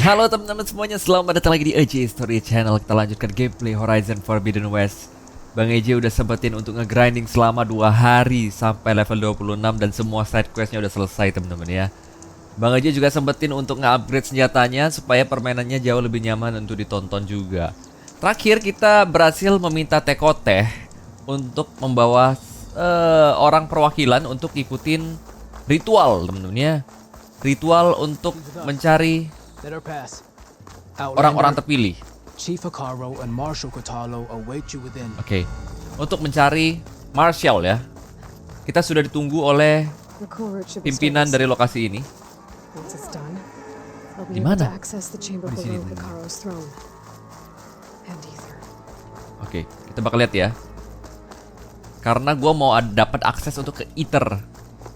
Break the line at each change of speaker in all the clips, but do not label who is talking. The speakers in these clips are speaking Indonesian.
Halo teman-teman semuanya, selamat datang lagi di EJ Story Channel. Kita lanjutkan gameplay Horizon Forbidden West. Bang EJ udah sempetin untuk nge-grinding selama 2 hari sampai level 26 dan semua side questnya udah selesai teman-teman ya. Bang EJ juga sempetin untuk nge-upgrade senjatanya supaya permainannya jauh lebih nyaman untuk ditonton juga. Terakhir kita berhasil meminta Tekoteh untuk membawa orang perwakilan untuk ikutin ritual teman-teman ya. Ritual untuk mencari orang-orang terpilih.
Chief Hekarro and Marshal Kotalo await you within.
Oke. Untuk mencari Marshal ya. Kita sudah ditunggu oleh pimpinan dari lokasi ini. Di mana? Di sini. Oke, kita bakal lihat ya. Karena gue mau dapat akses untuk ke Aether.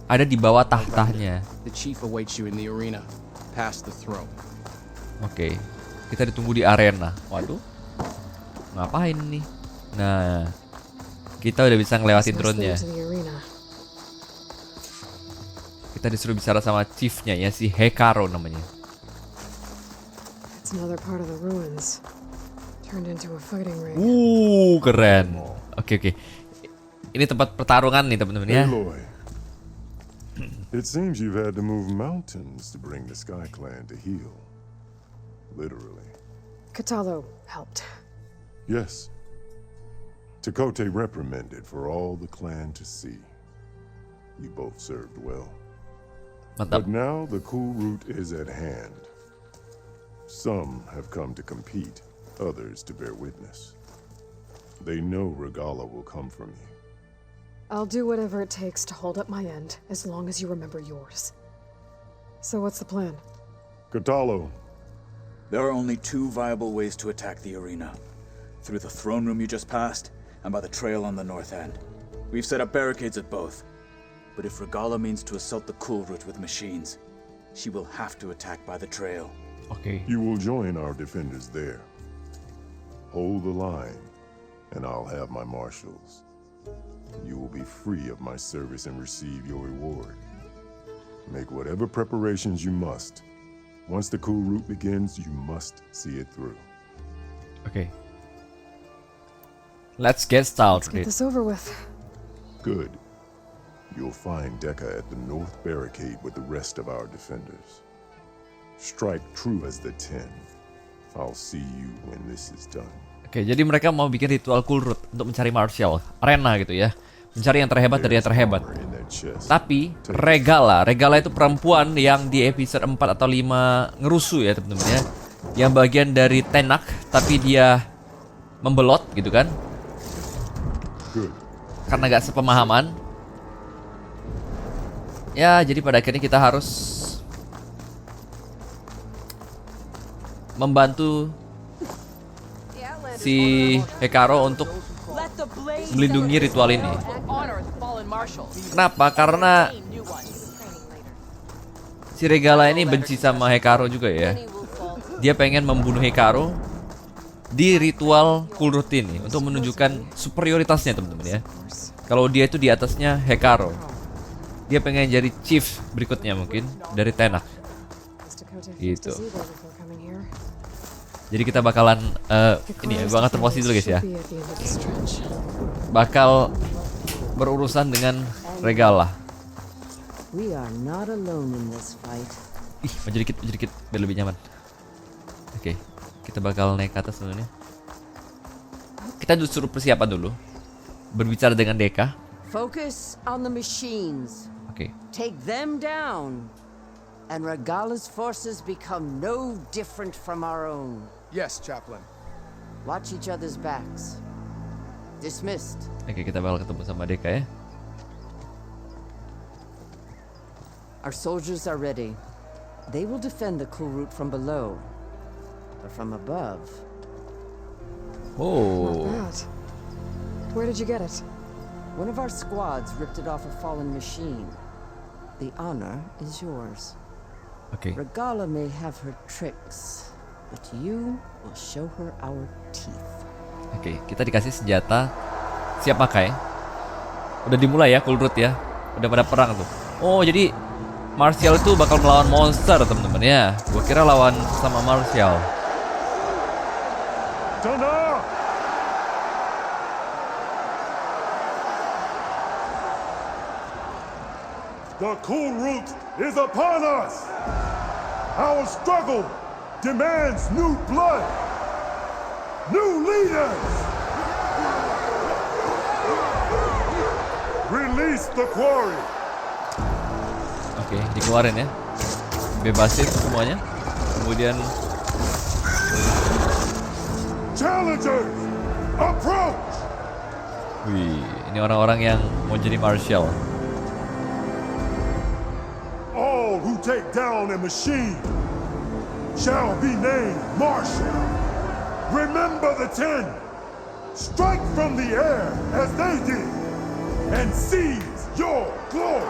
Ada di bawah tahtanya.
The chief awaits you in the arena, past the throne.
Oke, kita ditunggu di arena. Waduh, ngapain nih? Nah, kita udah bisa ngelewatin throne-nya. Kita disuruh bicara sama chiefnya ya, si Hekarro namanya. Keren. Oke. Ini tempat pertarungan nih teman-teman ya.
Aloy, it seems you've had to move mountains to bring the Sky Clan to heal. Literally.
Kotalo helped.
Yes. Tekote reprimanded for all the clan to see. You both served well.
Mantap.
But now the cool route is at hand. Some have come to compete, others to bear witness. They know Regala will come from you.
I'll do whatever it takes to hold up my end, as long as you remember yours. So what's the plan?
Kotalo.
There are only 2 viable ways to attack the arena. Through the throne room you just passed, and by the trail on the north end. We've set up barricades at both. But if Regala means to assault the cool route with machines, she will have to attack by the trail.
Oke.
You will join our defenders there. Hold the line, and I'll have my marshals. You will be free of my service and receive your reward. Make whatever preparations you must. Once the cool route begins, you must see it through.
Oke. Let's get started.
Get this over with.
Good. You'll find Dekka at the north barricade with the rest of our defenders. Strike true as the 10. I'll see you when this is done.
Oke, jadi mereka mau bikin ritual cool route untuk mencari Marshal, arena gitu ya. Mencari yang terhebat dari yang terhebat. Tapi Regala itu perempuan yang di episode 4 atau 5 ngerusuh ya teman-teman ya. Yang bagian dari Tenak tapi dia membelot gitu kan. Karena gak sepemahaman. Ya, jadi pada akhirnya kita harus membantu si Hekarro untuk melindungi ritual ini. Kenapa? Karena si Regala ini benci sama Hekarro juga ya. Dia pengen membunuh Hekarro di ritual cool route ini untuk menunjukkan superioritasnya teman-teman ya. Kalau dia itu di atasnya Hekarro. Dia pengen jadi chief berikutnya mungkin dari Tenak. Gitu. Jadi kita bakalan ini ya, gua ngatur posisi dulu guys ya. Bakal berurusan dengan Regala. Maju dikit biar lebih nyaman. Oke, kita bakal naik ke atas sebenarnya. Kita disuruh persiapan dulu. Berbicara dengan Deka.
Focus on the machines.
Oke.
Take them down. And Regala's forces become no different from our own.
Yes, Chaplain.
Watch each other's backs. Dismissed.
Oke, kita bakal ketemu sama Deka ya.
Our soldiers are ready. They will defend the cool route from below. But from above...
Oh.
Not bad. Where did you get it?
One of our squads ripped it off a fallen machine. The honor is yours.
Oke.
Regala may have her tricks, but you will show her our teeth.
Oke, kita dikasih senjata. Siap pakai. Udah dimulai ya cool route ya. Udah pada perang tuh. Oh, jadi Martial itu bakal melawan monster, teman-teman ya. Gua kira lawan sama Martial.
Kenal! The cool root is upon us! Our struggle demands new blood, new leaders! Release the quarry!
Oke, dikeluarin ya. Bebasin semuanya. Kemudian
Challengers, approach!
wih, ini orang-orang yang mau jadi Martial.
All who take down a machine shall be named Martial. Remember the 10. Strike from the air as they did and seize your glory.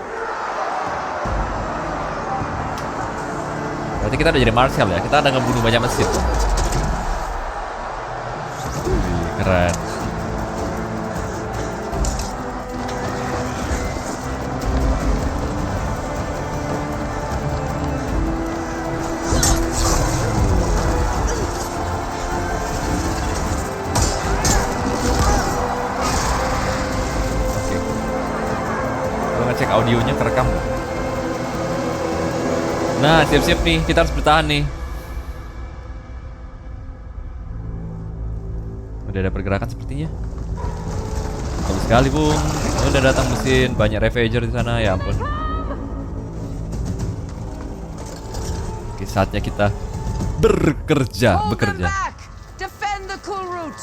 Berarti kita udah jadi Martial ya. Kita udah ngebunuh banyak mesin. Wih, keren. Cek audionya kerekam. Nah, siap-siap nih, kita harus bertahan nih. Udah ada pergerakan sepertinya. Bagus sekali, Bung. Udah datang mesin, banyak ravager di sana, ya ampun. Oke, saatnya kita bekerja.
Defend the cool route.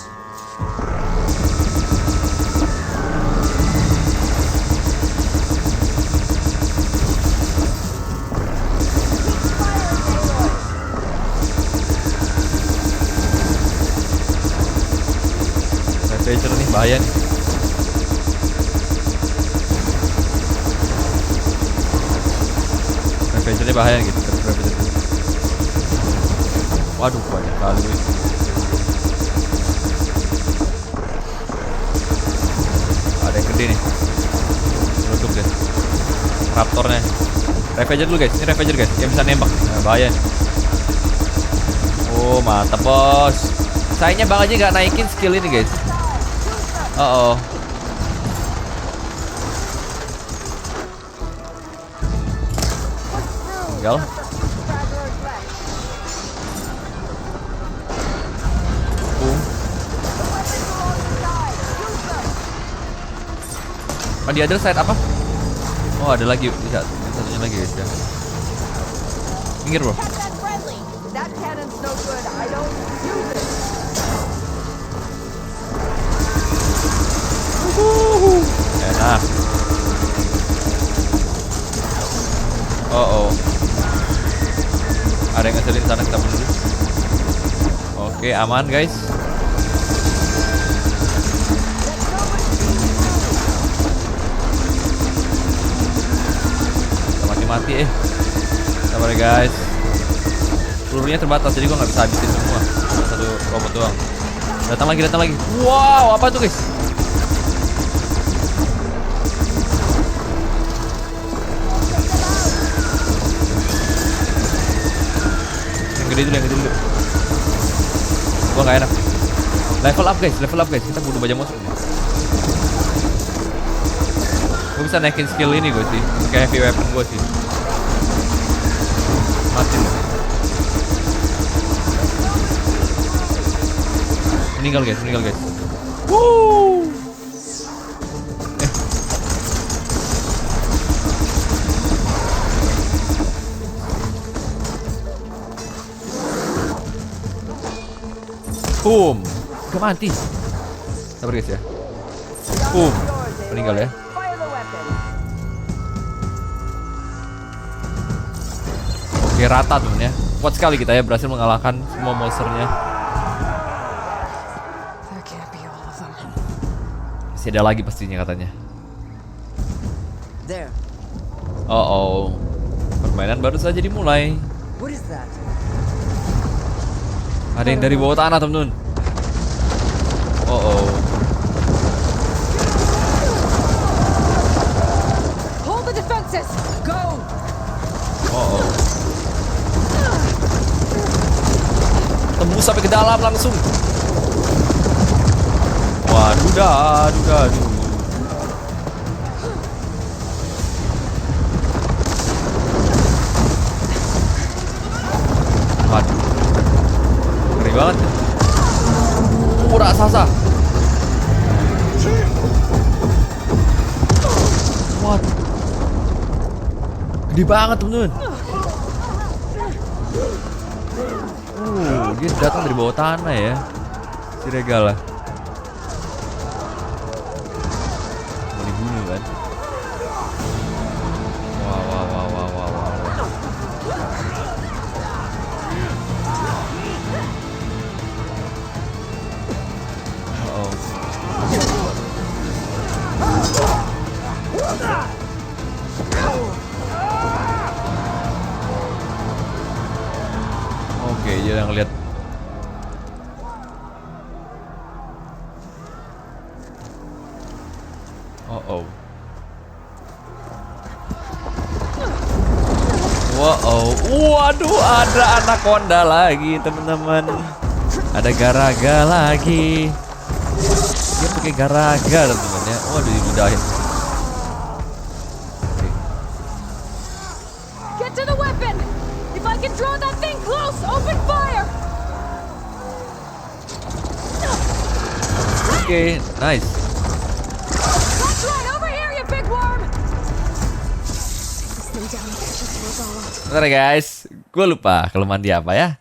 Ravager nih, bahaya nih. Ravagernya bahaya gitu. Waduh, banyak kali. Ada yang gede nih. Tutup guys. Raptornya. Ravager dulu guys, ini Ravager guys. Yang bisa nembak. Nah, bahaya nih. Oh, mantap bos. Sayangnya Bang aja nggak naikin skill ini guys. Oh. Tinggal. Oh, di other side apa? Oh, ada lagi. Bisa. Satunya lagi guys ya. Minggir bro.
That cannon's no good. I don't use it.
Enak. Oh. Ada yang ngeselin sana, kita bunuh dulu. Oke, aman guys. Kita mati sabar ya guys. Pelurunya terbatas jadi gua nggak bisa habisin semua. Satu robot doang. Datang lagi. Wow, apa tuh guys? Yang gede dulu. Gua nggak enak. Level up guys. Kita bunuh banyak musuh nih. Gua bisa naikin skill ini gue sih. Kayak heavy weapon gue sih. Mati loh. Meninggal guys. Woo! Boom. Gak mati. Sabar guys ya. Boom. Meninggal ya. Oke, rata temen ya. Kuat sekali kita ya, berhasil mengalahkan semua monsternya.
That can't be all of them.
Masih ada lagi pastinya katanya.
There.
Oh. Permainan baru saja dimulai.
What is that?
Ada yang dari bawah tanah temen-temen. Oh.
Hold the defenses! Go!
Oh, tembus sampai ke dalam langsung. Waduh, aduh. Waduh, ngeri banget. Raksasa. What? Gede banget temen-temen. Dia datang dari bawah tanah ya, si Regala. Mau dibunuh kan? Wow. Oke, dia ngeliat. Waduh, ada anaconda lagi teman-teman. Ada garaga lagi. Dia pakai garaga teman-teman ya. Waduh, diludahin.
Get to the weapon! If I can draw that thing close, open fire!
Oke, nice.
That's right, over here, you big worm! This thing down here just Regala.
Bentar ya guys, gue lupa kelemahan dia apa ya.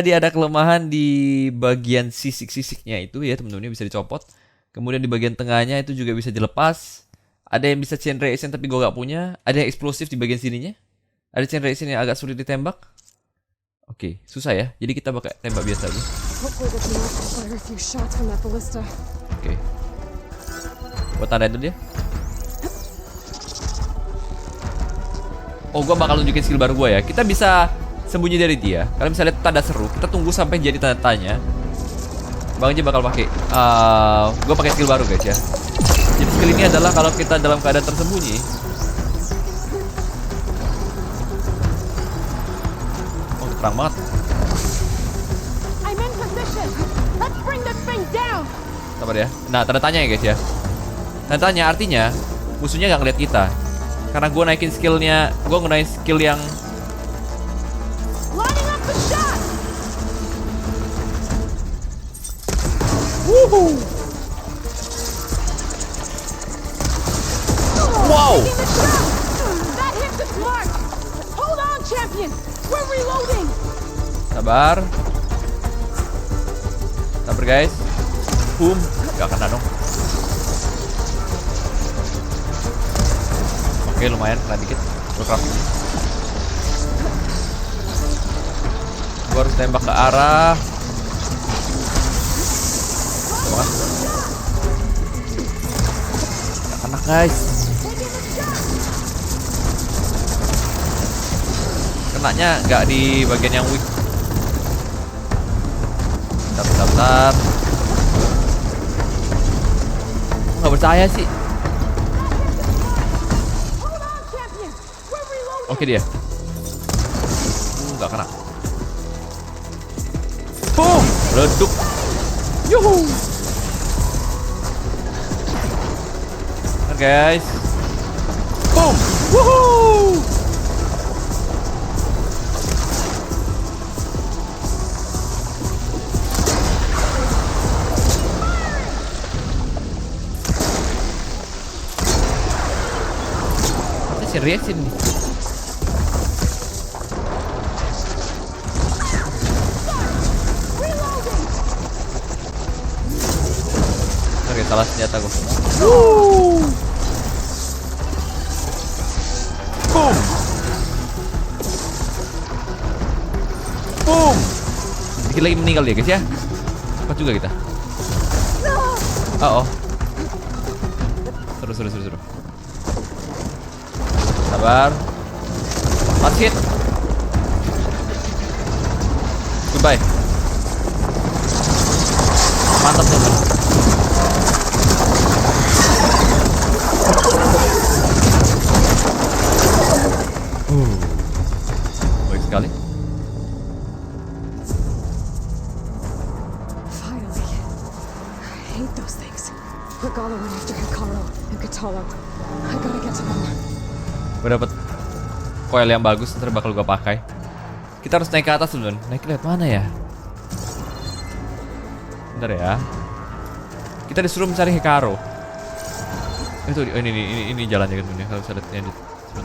Dia ada kelemahan di bagian sisik-sisiknya itu ya temen-temen, bisa dicopot. Kemudian di bagian tengahnya itu juga bisa dilepas. Ada yang bisa chain reaction tapi gue gak punya. Ada yang eksplosif di bagian sininya. Ada chain reaction yang agak sulit ditembak. Oke, susah ya. Jadi kita pakai tembak biasa aja.
Hopefully the Kenal can fire a few shots from that ballista.
Oke. Buat tanda itu dia. Oh, gue bakal nunjukin skill baru gue ya. Kita bisa sembunyi dari dia. Kalian bisa lihat tanda seru. Kita tunggu sampai jadi tanda tanya. Bang aja bakal pakai. Gue pakai skill baru guys ya. Jadi skill ini adalah kalau kita dalam keadaan tersembunyi. Oh, terang banget.
I'm in position. Let's bring this thing down.
Sabar ya. Nah, tanda tanya ya guys ya. Tanda tanya artinya musuhnya nggak ngeliat kita. Karena gue naikin skillnya, gue ngenaik skill yang
Lining up the shot.
Woohoo! Wow!
Taking the shot. That hit the mark. Hold on, champion. We're reloading.
Sabar. Sabar guys. Boom. Gak kena dong. Oke, lumayan kena dikit. Gue harus tembak ke arah. Gak kena guys. Kenanya nggak di bagian yang weak. Bentar. Nggak percaya sih. Oke dia. Nggak kena. Boom, redup. Yuhu. Oke guys. Boom. Woohoo. Apa sih reaction nih? Salah senjata gue. Boom. Boom. Dikit lagi meninggal ya guys ya. Cepat juga kita. Oh. Seru. Sabar. Last hit. Goodbye. Mantap teman.
went after Hekarro and Katalo. I gotta get to them.
Gue dapet coil yang bagus, ntar bakal gue pakai. Kita harus naik ke atas dulu. Naik lewat mana ya? Bentar ya. Kita disuruh mencari Hekarro. Itu ini jalannya kan ini. Kalau bisa lihat ini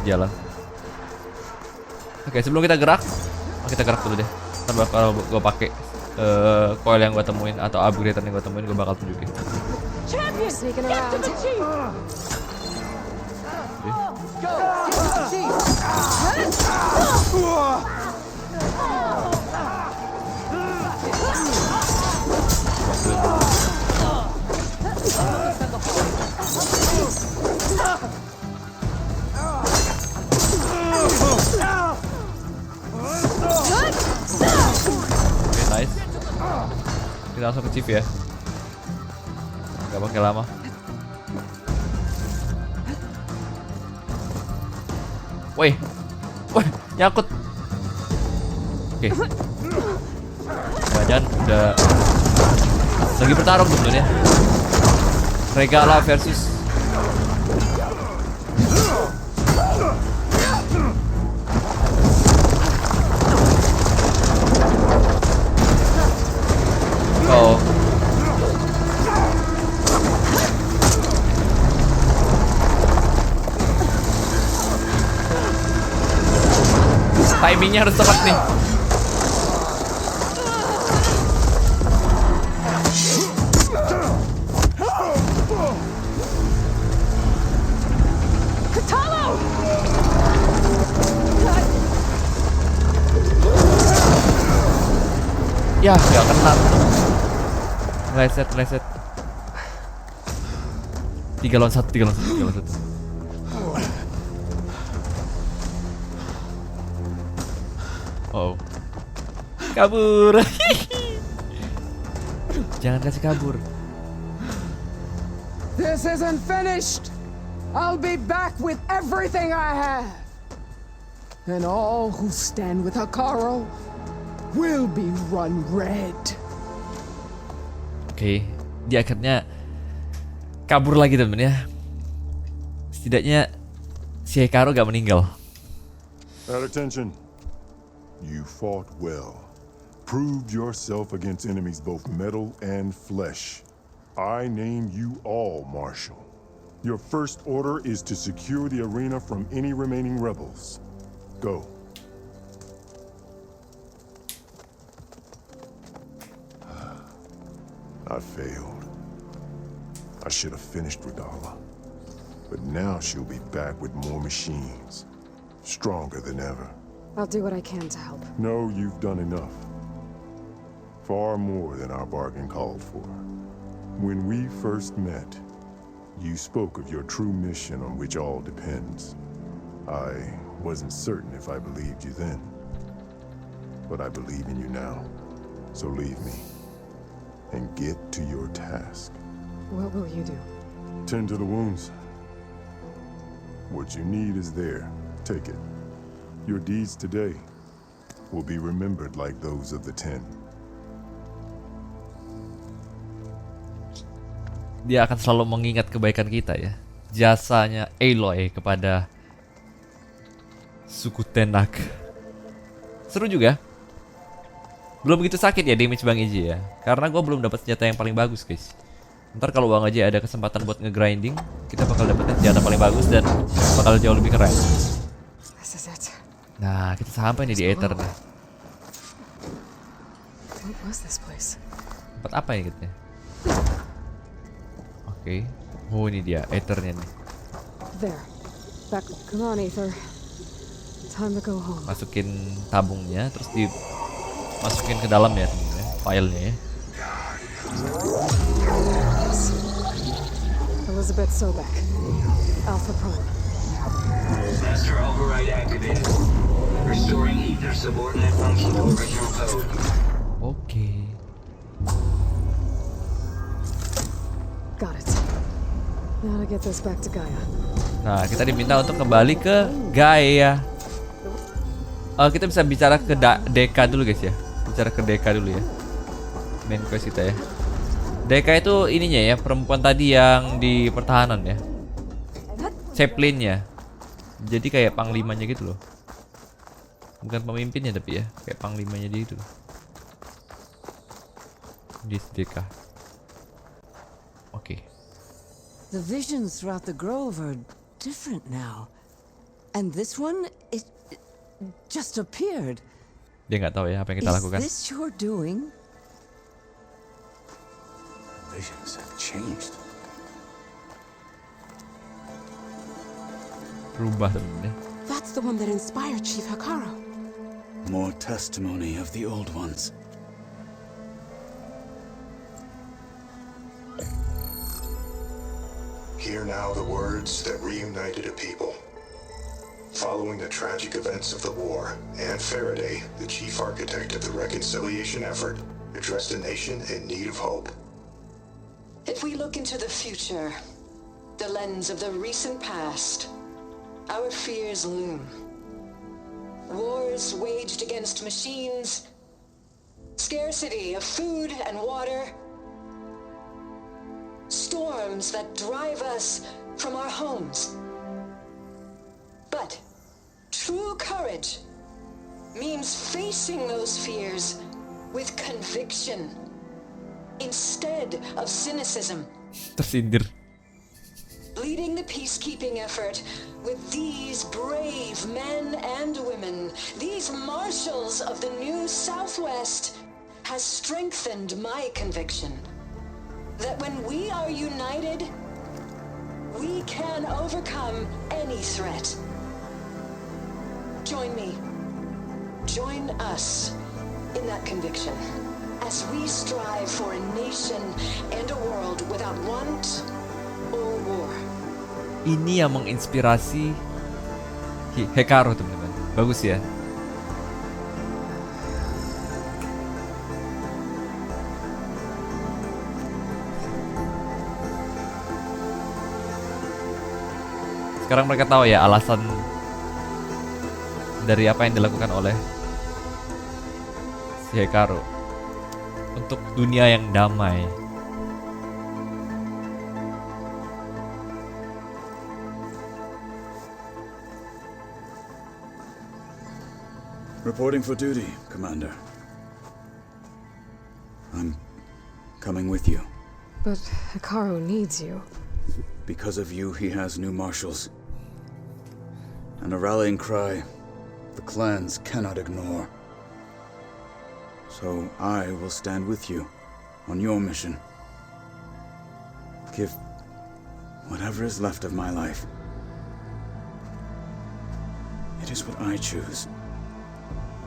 jalan. Oke, sebelum kita gerak, kita gerak dulu deh. Ntar bakal gue pakai coil yang gue temuin atau upgrade yang gue temuin, gue bakal tunjukin.
Champion! Sneaking around.
Get to the chief! Go! Get to the chief!
Oke, nice. Kita langsung ke chief ya. Gak pakai lama. Woi, nyangkut. Oke. Jangan udah lagi bertarung sebenarnya. Regala versus oh. Timingnya harus tepat nih. Ya, gak kena. Leset. 3 lawan 1. Oh. Kabur. Jangan kasih kabur.
This isn't finished. I'll be back with everything I have. And all who stand with Hekarro will be run red.
Oke, dia akhirnya kabur lagi temen ya. Setidaknya si Hekarro gak meninggal.
At attention. You fought well. Proved yourself against enemies both metal and flesh. I name you all Marshal. Your first order is to secure the arena from any remaining rebels. Go. I failed. I should have finished Regala. But now she'll be back with more machines. Stronger than ever.
I'll do what I can to help.
No, you've done enough. Far more than our bargain called for. When we first met, you spoke of your true mission on which all depends. I wasn't certain if I believed you then. But I believe in you now. So leave me. And get to your task.
What will you do?
Tend to the wounds. What you need is there. Take it. Your deeds today will be remembered like those of the 10.
Dia akan selalu mengingat kebaikan kita ya. Jasanya Aloy kepada suku Tenak. Seru juga. Belum begitu sakit ya damage Bang Eji ya. Karena gue belum dapat senjata yang paling bagus guys. Ntar kalau Bang Eji ada kesempatan buat nge-grinding, kita bakal dapetin senjata paling bagus dan bakal jauh lebih keren.
This is it.
Nah, kita sampai nih di Aether nih.
What was this place?
Tempat apa ya gitu ya? Oke. Oh, ini dia Aethernya nih.
There. Back. Come on, Aether. Time to go home.
Masukin tabungnya, terus dimasukin ke dalam ya temen-temen, filenya ya.
Elizabeth Sobek. Alpha Prime.
Master override activated. Restoring Aether subordinate function to original code.
Oke.
Got it. Now to get this back to Gaia.
Nah, kita diminta untuk kembali ke Gaia. Kita bisa bicara ke Deka dulu guys ya. Bicara ke Deka dulu ya. Main quest kita ya. Deka itu ininya ya, perempuan tadi yang di pertahanan ya. Chaplain-nya. Jadi kayak panglimanya gitu loh. Bukan pemimpinnya tapi ya, kayak panglimanya dia itu. Di Deka. Oke.
The visions throughout the grove are different now. And this one, it just appeared.
Dia nggak tahu ya apa yang kita lakukan.
Is this your doing?
Visions have changed.
Berubah sebenarnya.
That's the one that inspired Chief Hekarro.
More testimony of the old ones.
Hear now the words that reunited a people. Following the tragic events of the war, Anne Faraday, the chief architect of the reconciliation effort, addressed a nation in need of hope.
If we look into the future, the lens of the recent past, our fears loom. Wars waged against machines, scarcity of food and water, storms that drive us from our homes. But true courage means facing those fears with conviction instead of cynicism.
Tersindir.
Leading the peacekeeping effort with these brave men and women, these marshals of the new Southwest, has strengthened my conviction that when we are united, we can overcome any threat. Join me. Join us in that conviction as we strive for a nation and a world without want or war.
Ini yang menginspirasi Hekarro teman-teman. Bagus ya. Sekarang mereka tahu ya alasan dari apa yang dilakukan oleh si Hekarro untuk dunia yang damai.
Reporting for duty, Commander. I'm coming with you.
But Hekarro needs you.
Because of you, he has new marshals. And a rallying cry the clans cannot ignore. So I will stand with you on your mission. Give whatever is left of my life. It is what I choose.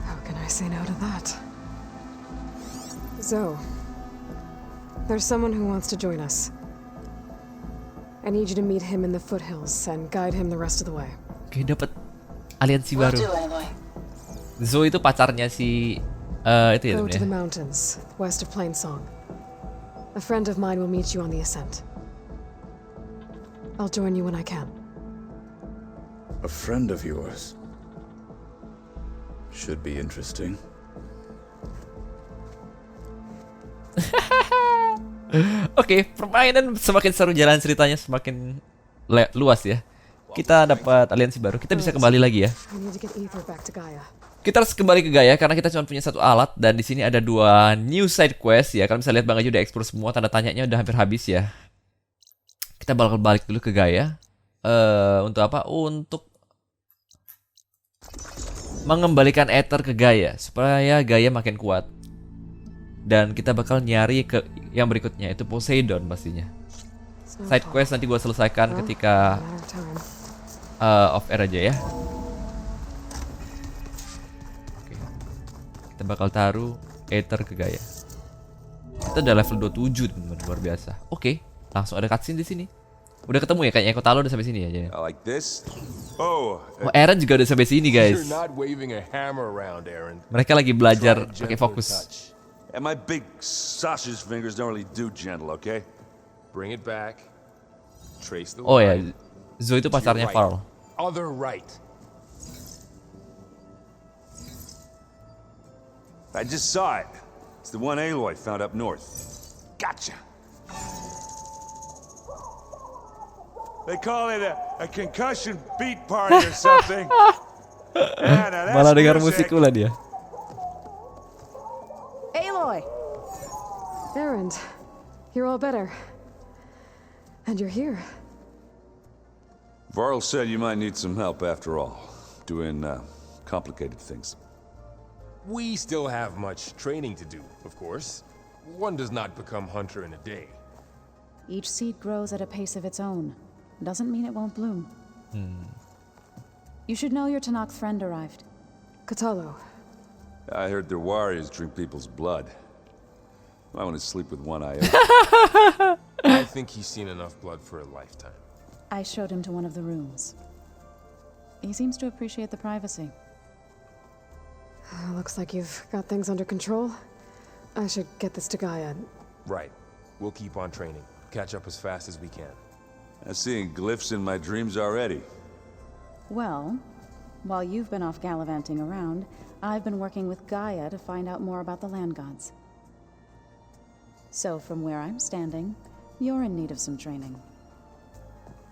How can I say no to that? Zoe, there's someone who wants to join us. I need you to meet him in the foothills and guide him the rest of the way.
Oke, dapat aliansi baru. Zoe itu pacarnya si itu ya
Go to the
temennya.
mountains, west of Plainsong. A friend of mine will meet you on the ascent. I'll join you when I can.
A friend of yours. Should be interesting.
Oke, permainan semakin seru, jalan ceritanya semakin luas ya. Kita dapat aliansi baru. Kita bisa kembali lagi ya.
I need to get Aether back to Gaia.
Kita harus kembali ke Gaia karena kita cuma punya satu alat dan di sini ada 2 new side quest ya. Kalian bisa lihat Bang aja udah explore semua, tanda tanyanya udah hampir habis ya. Kita bakal balik dulu ke Gaia. Untuk apa? Untuk mengembalikan Aether ke Gaia supaya Gaia makin kuat. Dan kita bakal nyari ke yang berikutnya, itu Poseidon pastinya. Side quest nanti gue selesaikan ketika off air aja ya. Oke. Kita bakal taruh Aether ke Gaia. Kita udah level 27 teman-teman, luar biasa. Oke, langsung ada cutscene di sini. Udah ketemu ya kayaknya, Kota lo udah sampai sini ya.
Like this? Oh,
Aaron juga udah sampai sini guys.
You're not waving a hammer around, Aaron.
Mereka lagi belajar pakai fokus.
And my big sausage fingers don't really do gentle, okay? Bring it back. Trace the
Oh ya,
line.
Zoe itu pacarnya
Right.
Farl.
Other right. I just saw it. It's the one Aloy found up north. Gotcha. They call it a concussion beat party or something. Yeah, now that's
Malah dengar musik
music.
pula dia.
Aloy! Erend, you're all better. And you're here.
Varl said you might need some help after all, doing complicated things.
We still have much training to do, of course. One does not become hunter in a day.
Each seed grows at a pace of its own. Doesn't mean it won't bloom. You should know your Tanakh friend arrived.
Katalo.
I heard their warriors drink people's blood. I want to sleep with one eye open.
I think he's seen enough blood for a lifetime.
I showed him to one of the rooms. He seems to appreciate the privacy.
Looks like you've got things under control. I should get this to Gaia.
Right. We'll keep on training. Catch up as fast as we can.
I'm seeing glyphs in my dreams already.
Well, while you've been off gallivanting around, I've been working with Gaia to find out more about the land gods. So from where I'm standing, you're in need of some training.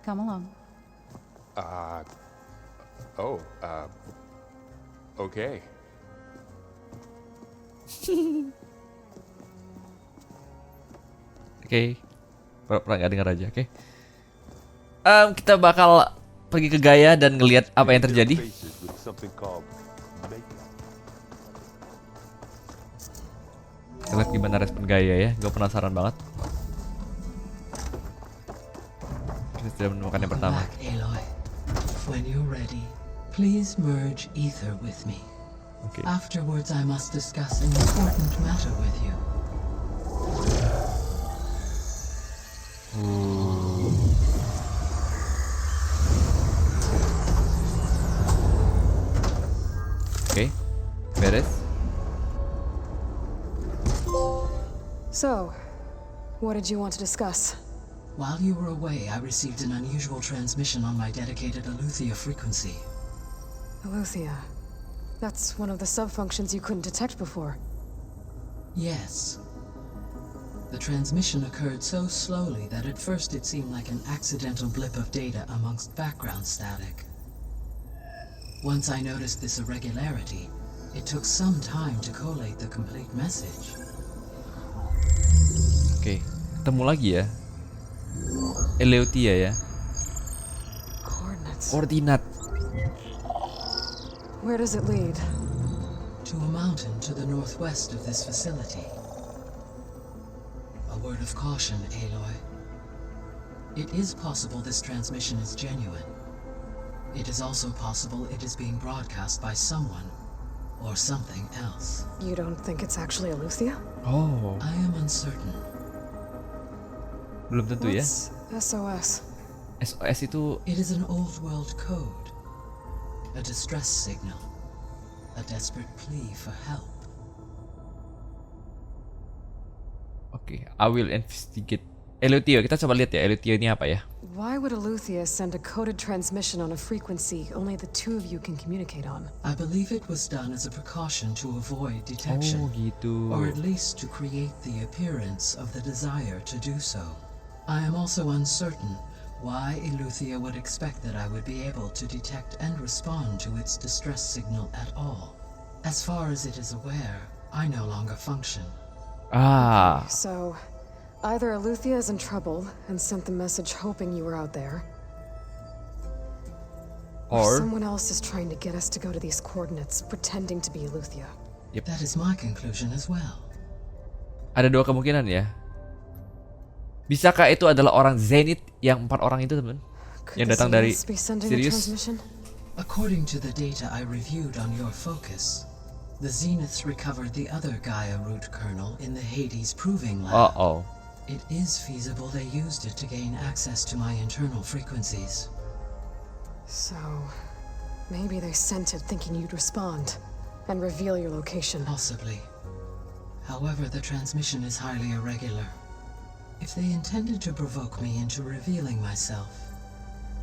Come along.
Okay.
Oke. Pernah nggak dengar aja, oke? Kita bakal pergi ke Gaia dan ngelihat apa yang terjadi. Kita lihat gimana respon Gaia ya. Gue penasaran banget. Kita sudah menemukan yang pertama.
Aloy. When you're ready, please merge Aether with me.
Okay.
Afterwards, I must discuss an important matter with you.
Oke, beres.
So, what did you want to discuss?
While you were away, I received an unusual transmission on my dedicated Aletheia frequency.
Aletheia. That's one of the sub-functions you couldn't detect before.
Yes. The transmission occurred so slowly that at first it seemed like an accidental blip of data amongst background static. Once I noticed this irregularity, it took some time to collate the complete message.
Oke, ketemu lagi ya. Aletheia ya. Koordinat.
Where does it lead?
To a mountain to the northwest of this facility. A word of caution, Aloy. It is possible this transmission is genuine. It is also possible it is being broadcast by someone or something else.
You don't think it's actually Aletheia?
Oh.
I am uncertain.
Belum tentu ya.
SOS.
SOS itu
It is an old world code. A distress signal. A desperate plea for help.
Oke, I will investigate. Aletheia, kita coba lihat ya, Aletheia ini apa ya?
Why would Aletheia send a coded transmission on a frequency only the two of you can communicate on?
I believe it was done as a precaution to avoid detection.
Oh, gitu.
Or at least to create the appearance of the desire to do so. I am also uncertain why Aletheia would expect that I would be able to detect and respond to its distress signal at all. As far as it is aware, I no longer function.
Ah.
So, either Aletheia is in trouble and sent the message hoping you were out there, or someone else is trying to get us to go to these coordinates pretending to be Aletheia.
Yep.
That is my conclusion as well.
Ada dua kemungkinan ya. Bisakah itu adalah orang Zenith yang 4 orang itu, teman? Yang datang dari Sirius?
According to the data I reviewed on your focus, the Zeniths recovered the other Gaia root kernel in the Hades proving lab.
Uh-oh.
It is feasible they used it to gain access to my internal frequencies.
So, maybe they sent it thinking you'd respond and reveal your location.
Possibly. However, the transmission is highly irregular. If they intended to provoke me into revealing myself,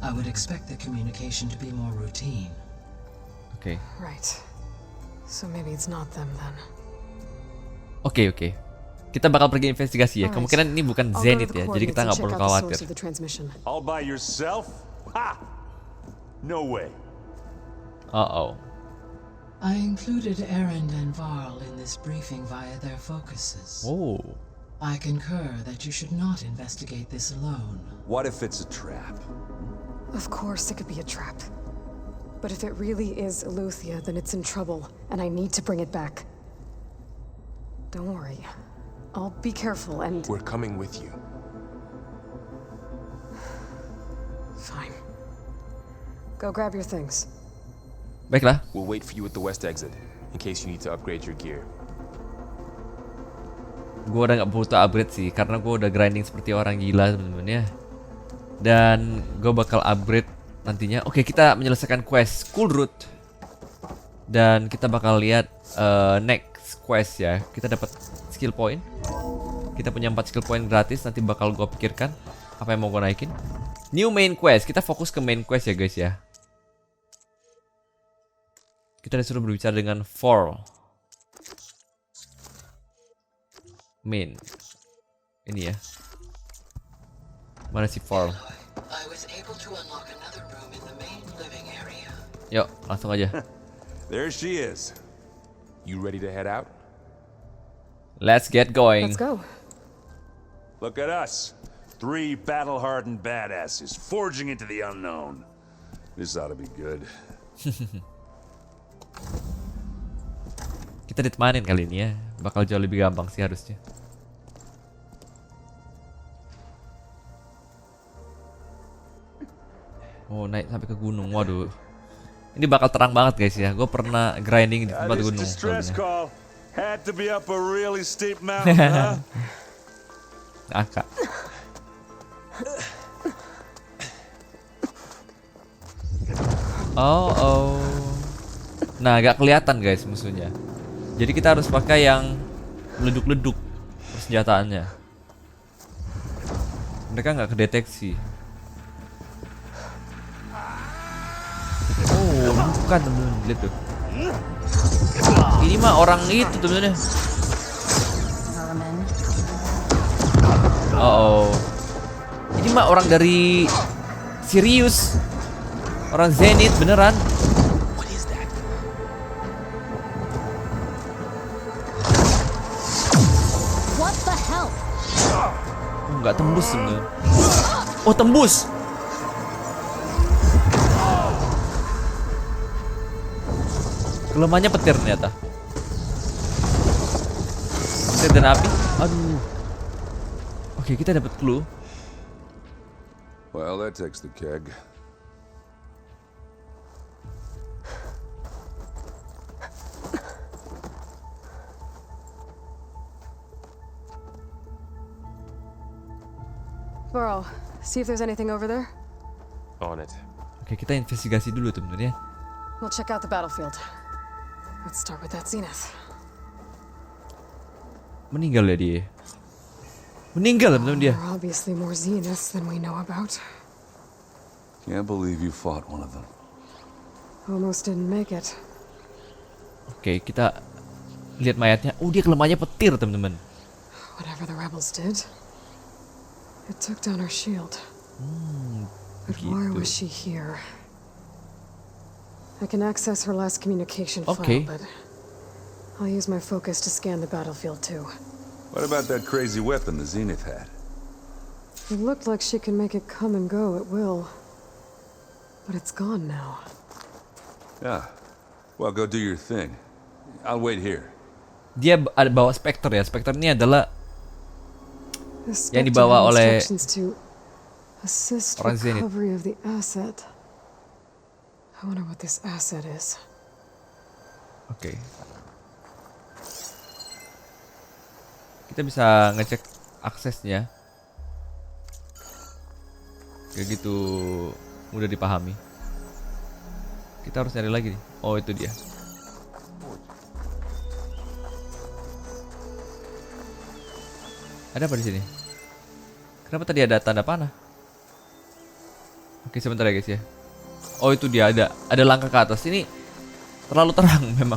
I would expect the communication to be more routine.
Okay.
Right. So maybe it's not them then.
Oke. Kita bakal pergi investigasi ya. Kemungkinan ini bukan Zenith ya, jadi kita nggak perlu khawatir.
All by yourself? Ha! No way.
Uh-oh.
I included Erend and Varl in this briefing via their focuses.
Oh.
I concur that you should not investigate this alone.
What if it's a trap?
Of course it could be a trap. But if it really is Eleuthia, then it's in trouble, and I need to bring it back. Don't worry. I'll be careful and...
We're coming with you.
Fine. Go grab your things.
Baiklah.
We'll wait for you at the west exit, in case you need to upgrade your gear.
Gue udah gak butuh upgrade sih, karena gue udah grinding seperti orang gila temen-temen ya. Dan gue bakal upgrade nantinya. Oke, kita menyelesaikan quest Cool Route. Dan kita bakal lihat next quest ya. Kita dapat skill point. Kita punya 4 skill point gratis. Nanti bakal gue pikirkan apa yang mau gue naikin. New main quest. Kita fokus ke main quest ya guys ya. Kita disuruh berbicara dengan Forl. Main. Ini ya. Mana si Forl? Yuk, langsung aja.
There she is.
You ready to head out?
Let's get going.
Let's go.
Look at us. 3 battle-hardened badasses forging into the unknown. This ought to be good.
Kita ditemanin kali ini ya. Bakal jauh lebih gampang sih harusnya. Oh, naik sampai ke gunung. Waduh. Ini bakal terang banget guys ya. Gue pernah grinding di tempat gunung sebelumnya.
Had to be up a really steep mountain, huh?
Ngakak. Oh. Nah, gak kelihatan guys musuhnya. Jadi kita harus pakai yang meleduk-leduk persenjataannya. Mereka nggak kedeteksi. Oh, bukan temen-temen, lihat tuh. Ini mah orang itu temen-temen. Oh. Ini mah orang dari Sirius. Orang Zenith beneran. Nggak tembus sebenarnya. Oh, tembus. Kelemahannya petir ternyata. Petir dan api. Aduh. Oke, kita dapat clue.
Well, that takes the keg.
Burrow, see if there's anything over there.
On it.
Oke, kita investigasi dulu temen-temen ya.
We'll check out the battlefield. Let's start with that Zenith.
Meninggal ya dia. Meninggal temen-temen dia.
There are obviously more Zeniths than we know about.
Can't believe you fought one of them.
Almost didn't make it.
Oke, kita lihat mayatnya. Oh, dia kelemahannya petir temen-temen.
Whatever the rebels did, it took down her shield. But why was she here? I can access her last communication file, but I'll use my focus to scan the battlefield too.
What about that crazy weapon the Zenith had?
It looked like she can make it come and go at will. But it's gone now.
Yeah. Well, go do your thing. I'll wait here.
Dia ada bawa Spectre ya. Spectre ini adalah yang dibawa oleh orang Zenith.
Recovery of the asset. I wonder what this asset is.
Oke. Kita bisa ngecek aksesnya. Kayak gitu mudah dipahami. Kita harus nyari lagi nih. Oh, itu dia. Ada apa di sini? Kenapa tadi ada tanda panah? Oke, sebentar ya guys ya. Oh, itu dia, ada langkah ke atas. Ini terlalu terang memang.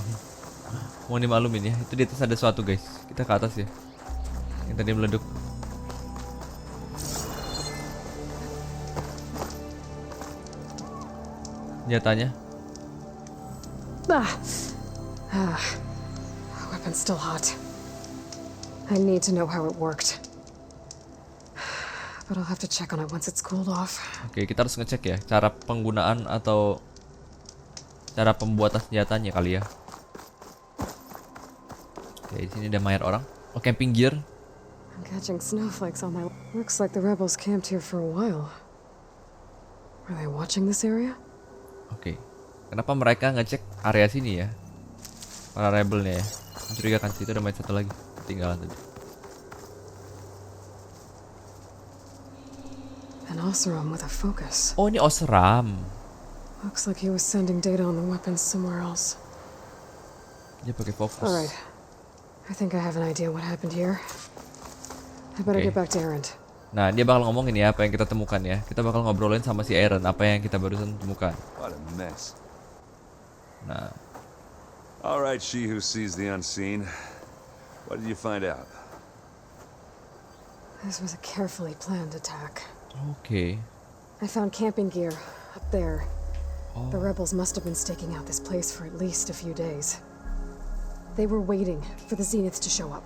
Mau dimaklumin ya. Itu di atas ada suatu guys. Kita ke atas ya. Yang tadi meleduk. Senjatanya.
Weapon's still hot. I need to know how it worked. But I'll have to check on it once it's cooled off.
Oke, kita harus ngecek ya cara penggunaan atau cara pembuatan senjatanya kali ya. Oke, di sini ada mayat orang. Oh, camping gear.
I'm catching snowflakes on my... Looks like the rebels camped here for a while. Are they watching this area?
Oke. Kenapa mereka ngecek area sini ya? Para rebelnya ya. Mencurigakan sih, itu ada mayat satu lagi. Ketinggalan tadi.
An Osram with a focus.
Oh, ini Osram.
Looks like he was sending data on the weapons somewhere else.
Dia pakai fokus.
Alright. I think I have an idea what happened here. I better get back to Erend.
Nah, dia bakal ngomongin ya apa yang kita temukan ya. Kita bakal ngobrolin sama si Aaron apa yang kita barusan temukan.
What a mess.
Nah.
All right, she who sees the unseen. What did you find out?
This was a carefully planned attack.
Okay.
I found camping gear up there. The rebels must have been staking out this place for at least a few days. They were waiting for the Zeniths to show up.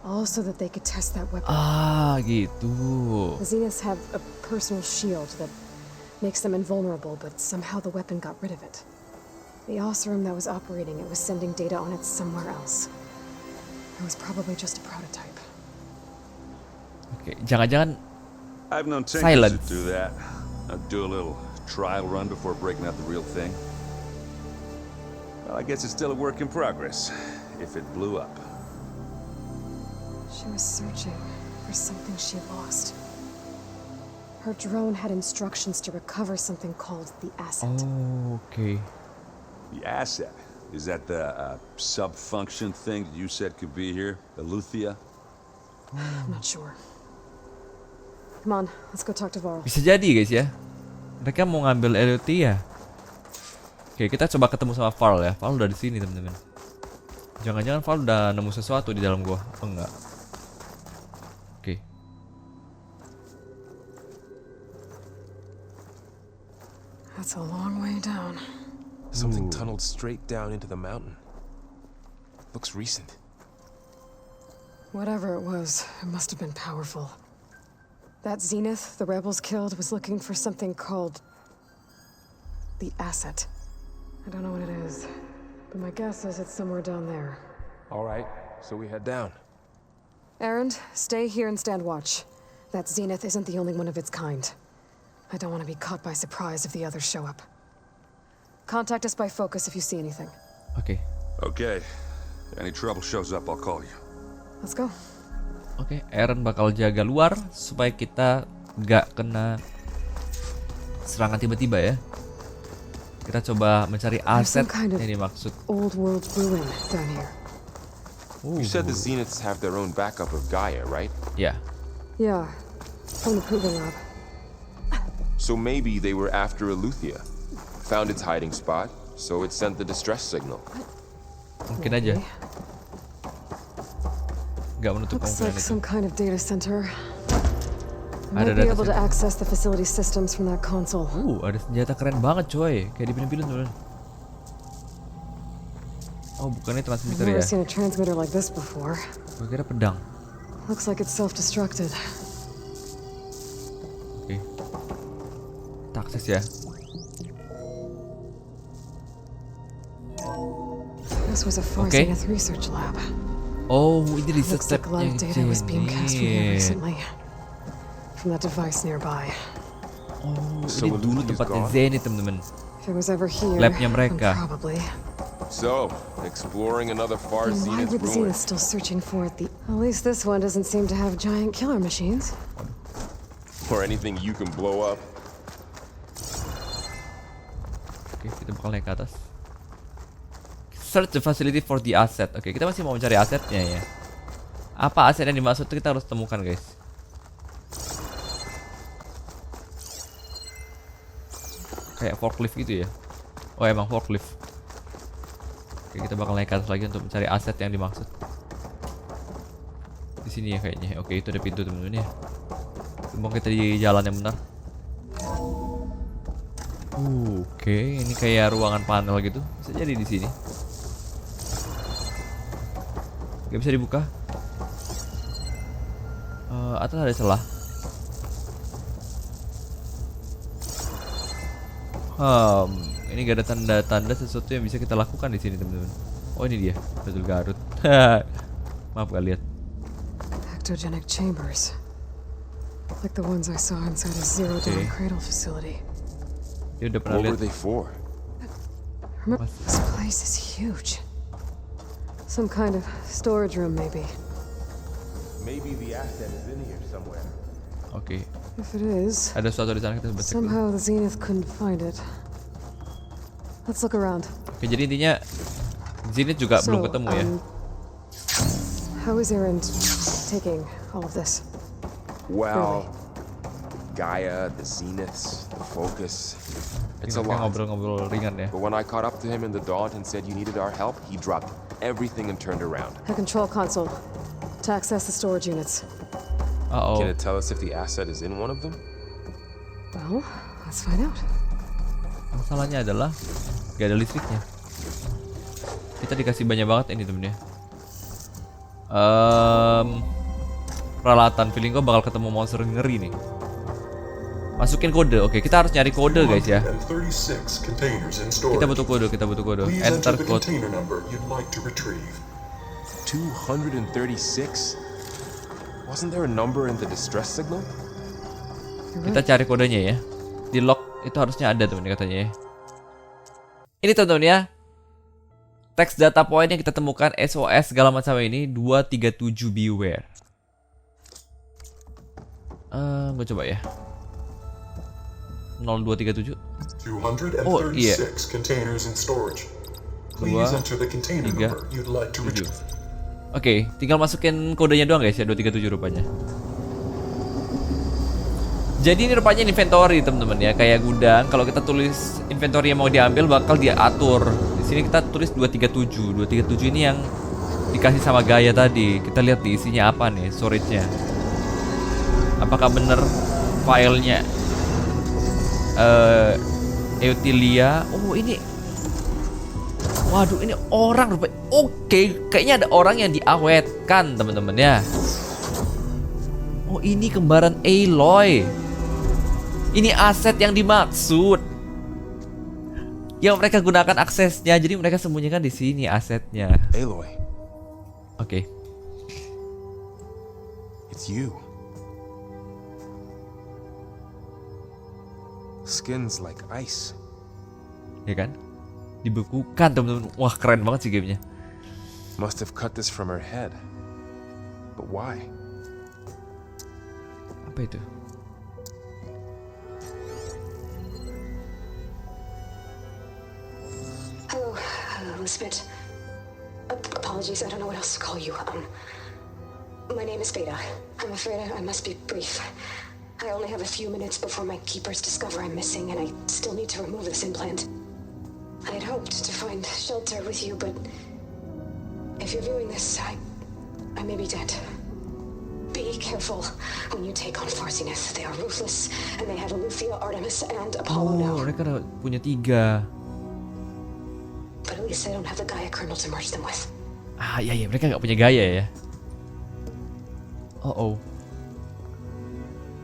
All so that they could test that weapon.
Ah, gitu.
The Zeniths have a personal shield that makes them invulnerable, but somehow the weapon got rid of it. The Osram that was operating it was sending data on it somewhere else. It was probably just a prototype.
Oke, jangan-jangan
I've known Tinkers
silence.
to do that. I'd do a little trial run before breaking out the real thing. Well, I guess it's still a work in progress, if it blew up.
She was searching for something she lost. Her drone had instructions to recover something called the asset.
Oh, okay.
The asset? Is that the sub-function thing that you said could be here? The Luthia?
I'm not sure. Come on, let's go talk to Varl.
Bisa jadi guys ya. Mereka mau ngambil LOT ya. Oke, kita coba ketemu sama Varl ya. Varl udah di sini teman-teman. Jangan-jangan Varl udah nemu sesuatu di dalam gua. Oh enggak. Oke.
That's a long way down.
Something tunneled straight down into the mountain. Looks recent.
Whatever it was, it must have been powerful. That Zenith the rebels killed was looking for something called the asset. I don't know what it is, but my guess is it's somewhere down there.
All right, so we head down.
Erend, stay here and stand watch. That Zenith isn't the only one of its kind. I don't want to be caught by surprise if the others show up. Contact us by focus if you see anything.
Oke.
Okay. Any trouble shows up, I'll call you.
Let's go.
Oke, Aaron bakal jaga luar supaya kita nggak kena serangan tiba-tiba ya. Kita coba mencari aset yang dimaksud.
Old world ruin down here.
You said the Zeniths have their own backup of Gaia, right?
Yeah.
Yeah, from the proving lab.
So maybe they were after Luthia, found its hiding spot, so it sent the distress signal.
Mungkin aja. Gak menutup
Looks
kemungkinan
like
itu.
some kind of data center. I
Ada
might be
data
able to
center.
access the facility systems from that console.
Ada senjata keren banget coy. Kayak di film-film tuh. Oh, bukannya
I've
transmitter
never
ya?
seen a transmitter like this before.
Gue kira pedang.
Looks like it's self-destructed.
Oke. Kita akses ya.
This was a Far
Okay.
Zenith research lab.
Oh, ini riset
Looks like a lot
labnya
of data was beamcast from here
Jenny.
recently. From that device nearby.
Oh,
So
ini dulu
Luthia's
tempatnya
gone?
Zenith teman-teman.
If it was ever here,
Labnya
then
mereka.
probably.
So, exploring another Far
Then why
Zenith
were the
ruin.
Zeniths still searching for it? At least this one doesn't seem to have giant killer machines.
Or anything you can blow up.
Oke, kita bakal naik ke atas. Search the facility for the asset. Oke, kita masih mau mencari asetnya ya. Apa aset yang dimaksud itu kita harus temukan guys. Kayak forklift gitu ya. Oh emang forklift. Oke, kita bakal naik ke atas lagi untuk mencari aset yang dimaksud. Di sini ya kayaknya. Oke, itu ada pintu teman-teman ya. Semoga kita di jalan yang benar. Oke, ini kayak ruangan panel gitu. Bisa jadi di sini. Gak bisa dibuka. Atau ada celah. Ini gak ada tanda-tanda sesuatu yang bisa kita lakukan di sini teman-teman. Oh ini dia, betul Garut. Maaf gak lihat.
Ectogenic chambers, like the ones I saw inside a zero-dawn cradle facility.
Dia udah pernah lihat.
What were they for?
Remember, this place is huge. Some kind of storage room, maybe.
Maybe the asset is in here somewhere.
Oke.
If it is,
Ada sesuatu di sana kita baca.
somehow the Zenith couldn't find it. Let's look around.
Oke, jadi intinya Zenith juga belum ketemu ya.
How is Aaron taking all of this?
Well, Gaia, the Zeniths, the focus. It's a lot.
Ngobrol-ngobrol ringan ya.
But when I caught up to him in the Daunt and said you needed our help, he dropped everything and turned around.
A control console to access the storage units.
Can it tell us if the asset is in one of them?
Well, let's find out.
Masalahnya adalah gak ada listriknya. Kita dikasih banyak banget ini temennya. Peralatan, feeling gue bakal ketemu monster ngeri nih. Masukin kode, oke kita harus nyari kode guys ya. Kita butuh kode, Enter code.
236? Wasn't there a number in the distress signal?
Kita cari kodenya ya. Di log itu harusnya ada temen katanya ya. Ini temen-temen ya. Teks data point yang kita temukan SOS segala macam ini 237 beware. Gue coba ya. 0237. Oh iya. 2, 3, 7. Oke, tinggal masukin kodenya doang guys ya, 237 rupanya. Jadi ini rupanya inventory teman-teman ya, kayak gudang. Kalau kita tulis inventory yang mau diambil bakal dia atur. Di sini kita tulis 237. 237 ini yang dikasih sama Gaia tadi. Kita lihat di isinya apa nih, storage-nya. Apakah bener filenya Eutelia? Oh ini, waduh ini orang rupanya. Oke, kayaknya ada orang yang diawetkan teman-teman ya. Oh ini kembaran Aloy. Ini aset yang dimaksud. Yang mereka gunakan aksesnya. Jadi mereka sembunyikan di sini asetnya.
Aloy.
Oke.
It's you. Skin's like ice.
Ya kan? Dibekukan teman-teman. Wah keren banget sih gamenya.
Must have cut this from her head. But why?
Apa itu?
Hello, Elizabeth. Apologies, I don't know what else to call you. My name is Beta. I'm afraid I must be brief. I only have a few minutes before my keepers discover I'm missing, and I still need to remove this implant. I had hoped to find shelter with you, but if you're viewing this, I may be dead. Be careful when you take on Farsiness. They are ruthless, and they have Aletheia, Artemis, and Apollo now.
Mereka punya 3.
But at least I don't have the Gaia kernel to merge them with.
Ah iya mereka nggak punya Gaia ya.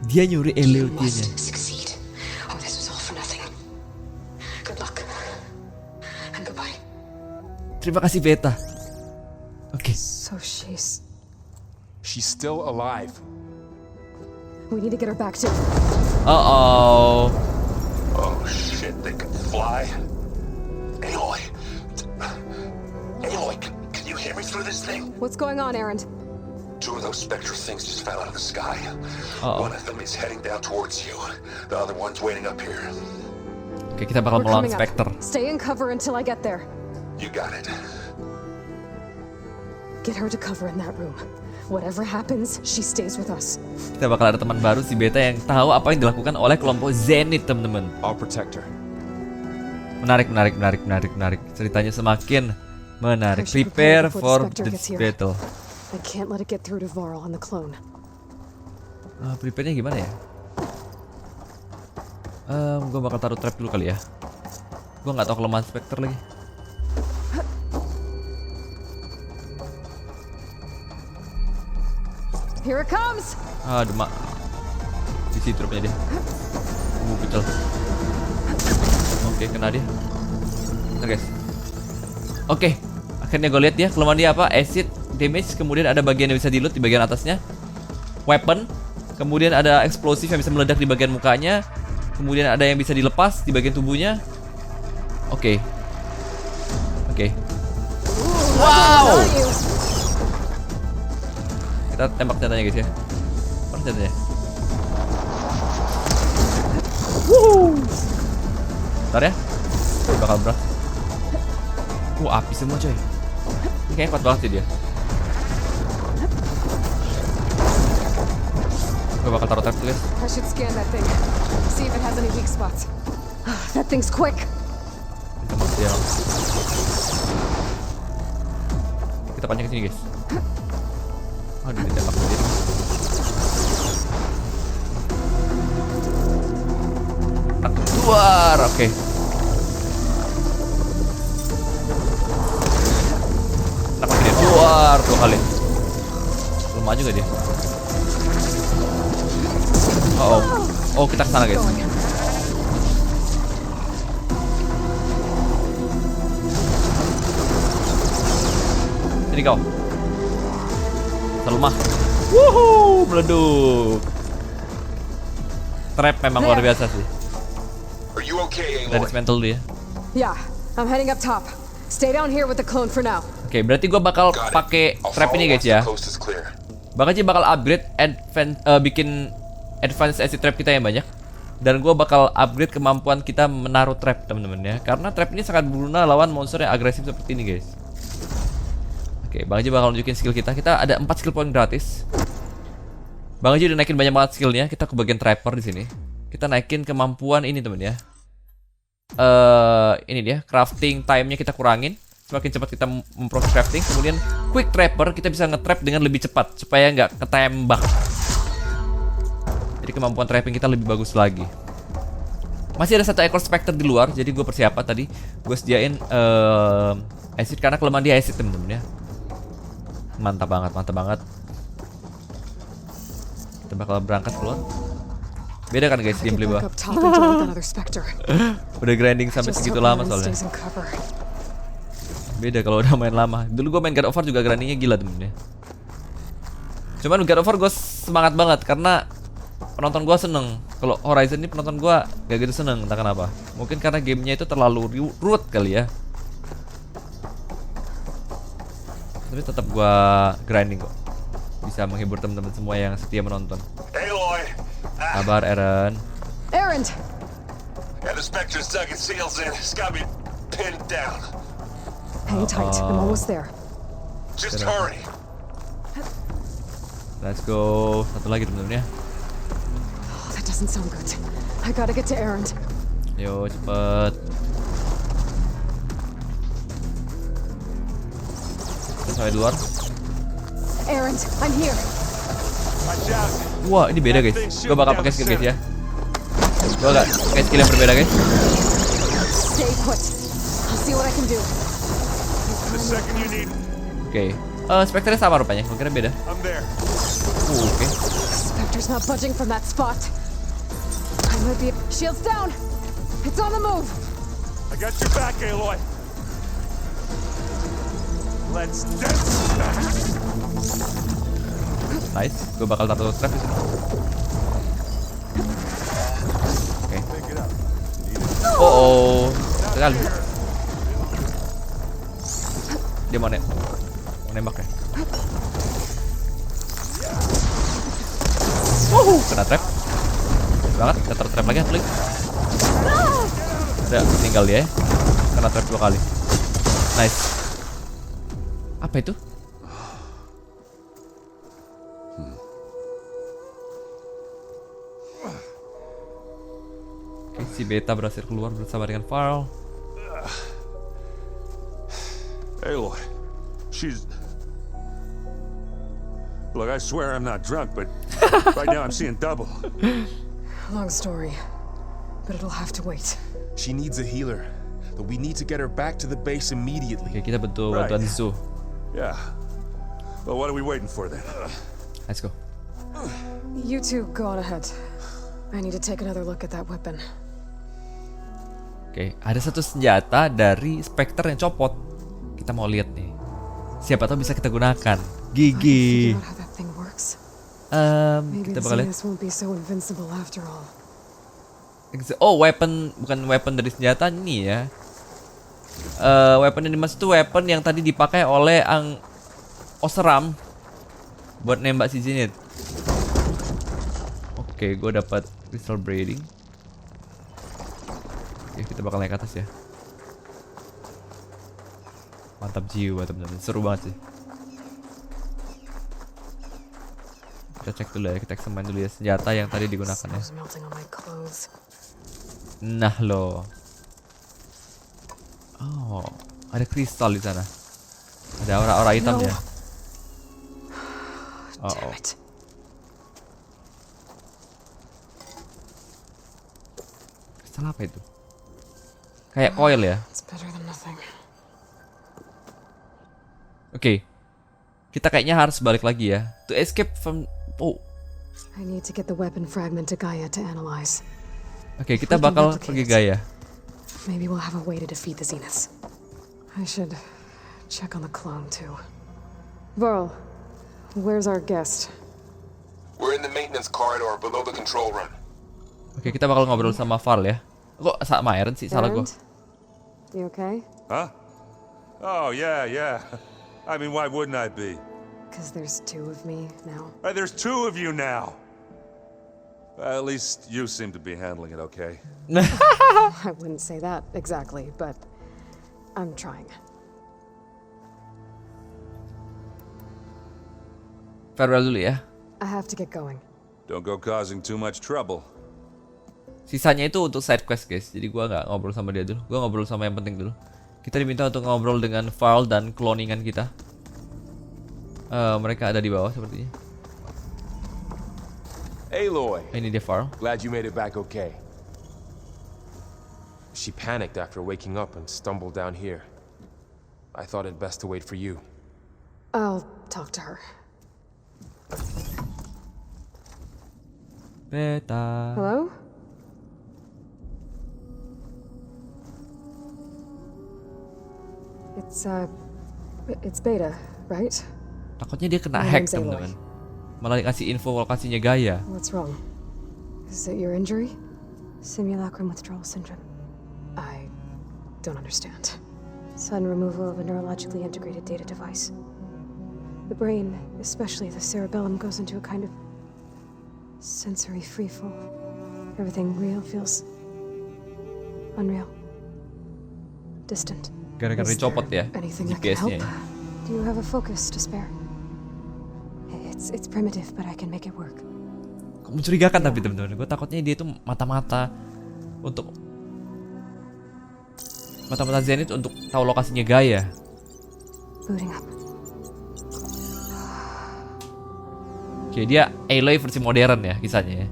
Dia nyuri Eleutheia-nya.
Succeed. Oh, this was all for nothing. Good luck. And goodbye.
Terima kasih Beta. Oke.
So she's
still alive.
We need to get her back to.
Oh
shit, they can fly. Aloy. Aloy, can you hear me through this thing?
What's going on, Aaron?
2 of those spectral things just fell out of the sky. One of them is heading down towards you. The other one's waiting up here.
Oke, kita bakal melawan Spectre.
Stay in cover until I get there.
You got it.
Get her to cover in that room. Whatever happens, she stays with us.
Kita bakal ada teman baru si Beta yang tahu apa yang dilakukan oleh kelompok Zenith, teman-teman.
I'll protect her.
Menarik. Ceritanya semakin menarik. Prepare for this battle.
I can't let it get through to Varl and the clone.
Prepare-nya gimana ya? Gue bakal taruh trap dulu kali ya. Gue nggak tahu kelemahan Spectre lagi.
Here it comes.
Demak. Di situ rupanya dia. Pecel. Oke, kena dia. Nah, guys. Oke, akhirnya gue lihat ya kelemahan dia apa? Acid damage, kemudian ada bagian yang bisa di loot di bagian atasnya. Weapon, kemudian ada eksplosif yang bisa meledak di bagian mukanya. Kemudian ada yang bisa dilepas di bagian tubuhnya. Oke. Wow. Kita tembak senjatanya guys ya. Mana senjatanya? Bentar ya. Bakal berat. Api semua coy. Ini kayaknya kuat banget sih dia. Gue bakal taruh trap tuh guys.
I should scan that thing. See if it has any weak spots. That thing's quick.
Kita mati ya. Kita pancing ke sini guys. Aduh, ditembak sendiri. Keluar, oke. Kenapa dia keluar 2 kali? Lemah juga dia. Oh, kita kesana guys. Sini kau. Lemah. Wuhuu, meleduk. Trap memang luar biasa sih. Dari dismantle dulu ya.
Yeah, I'm heading up top. Stay down here with the clone for now.
Oke, berarti gua bakal pakai trap ini guys ya. Bakal upgrade bikin advance acid trap kita yang banyak. Dan gua bakal upgrade kemampuan kita menaruh trap teman-teman ya. Karena trap ini sangat berguna lawan monster yang agresif seperti ini guys. Oke, Bang Haji bakal nunjukin skill kita. Kita ada 4 skill point gratis. Bang Haji udah naikin banyak banget skillnya. Kita ke bagian trapper di sini. Kita naikin kemampuan ini teman ya. Ini dia, crafting time-nya kita kurangin. Semakin cepat kita memproses crafting. Kemudian quick trapper, kita bisa nge-trap dengan lebih cepat supaya nggak ketembak. Jadi kemampuan trapping kita lebih bagus lagi. Masih ada 1 ekor Spectre di luar. Jadi gue persiapan tadi gue sediain acid karena kelemahan dia acid temen-temen ya. Mantap banget. Kita bakal berangkat keluar. Beda kan guys gameplay gua. Udah grinding sampai segitu lama soalnya. Beda kalau udah main lama. Dulu gua main God of War juga grindingnya gila temennya. Cuman God of War gua semangat banget karena penonton gua seneng. Kalau Horizon ini penonton gua gak gitu seneng, entah kenapa. Mungkin karena gamenya itu terlalu root kali ya. Tapi tetap gua grinding kok. Bisa menghibur teman-teman semua yang setia menonton. Kabar Aaron.
Yeah, the Spectre's dug its seals in. It's got me pinned down.
Hang tight, I'm almost there.
Just hurry.
Let's go. Satu lagi teman-teman ya.
That doesn't sound good. I gotta get to Aaron.
Yo, cepet. Kita sampai di luar.
Aaron, I'm here.
Wah, ini beda guys. Gue bakal pakai skill guys ya. Gue gak pakai skill yang berbeda guys.
Stay put. I'll see what I can do.
Oke. Spectre sama rupanya. Gue kira beda. Oke.
Spectre's not budging from that spot. I might be. Shields down. It's on the move.
I got your back, Aloy. Let's dance.
Nice, gue bakal taruh trap di sini. Oke. Oh, sekali. Dia mau nembak ya? Kena trap. Nice banget, kita taruh trap lagi, klik. Udah, tinggal dia ya. Kena trap 2 kali. Nice. Apa itu? Si Beta berhasil keluar bersama dengan Varl.
Aloy, she's Look, I swear I'm not drunk, but right now I'm seeing double.
Long story, but it'll have to wait.
She needs a healer, but we need to get her back to the base immediately.
Oke, kita butuh bantuan Zu.
Yeah. Well, what are we waiting for then?
Let's go.
You two go on ahead. I need to take another look at that weapon.
Oke, ada satu senjata dari Spectre yang copot. Kita mau lihat nih. Siapa tahu bisa kita gunakan. Gigi. Kita bakal lihat. Oh, weapon, bukan weapon dari senjata ini ya. Weapon yang dimaksud itu weapon yang tadi dipakai oleh Osram buat nembak si Zenith. Oke, gue dapat crystal braiding. Oke, kita bakal naik ke atas ya. Mantap jiwa teman-teman, seru banget sih. Kita cek dulu ya, kita examine dulu ya senjata yang tadi digunakan ya. Nah lo. Oh, ada kristal di sana. Ada aura-aura hitam ya. Oh. Kristal apa itu? Kayak coil ya. Oke. Kita kayaknya harus balik lagi ya. To escape from
I need to get the weapon fragment to Gaia to analyze.
Oke, kita bakal pergi Gaia.
Maybe we'll have a way to defeat the Zeniths. I should check on the clone too. Varl, where's our guest?
We're in the maintenance corridor below the control room.
Oke, kita bakal ngobrol sama Varl ya. Kok sama Iron sih, salah gua.
You okay?
Huh? Oh, yeah. I mean, why wouldn't I be?
Because there's two of me now.
There's two of you now. At least you seem to be handling it okay.
I wouldn't say that exactly, but I'm trying.
Farewell dulu ya.
I have to get going.
Don't go causing too much trouble.
Sisanya itu untuk side quest guys. Jadi gua nggak ngobrol sama dia dulu. Gua ngobrol sama yang penting dulu. Kita diminta untuk ngobrol dengan Varl dan cloningan kita. Mereka ada di bawah sepertinya.
Aloy.
Ini dia Varl.
Glad you made it back okay. She panicked after waking up and stumbled down here. I thought it best to wait for you.
I'll talk to her.
Beta.
Hello? It's Beta, right?
Takutnya dia kena hack teman-teman. Malah dikasih info lokasinya Gaia.
What's wrong? Is it your injury? Simulacrum withdrawal syndrome. I don't understand. Sudden removal of a neurologically integrated data device. The brain, especially the cerebellum, goes into a kind of sensory freefall. Everything real feels unreal. Distant.
Gara-gara dicopot ya GPS-nya.
Do you have a focus to spare? It's primitive, but I can make it work.
Mencurigakan tapi teman-teman. Gue takutnya dia itu mata-mata Zenith untuk tahu lokasinya Gaia.
Booting up.
Oke, dia Aloy versi modern ya kisahnya ya.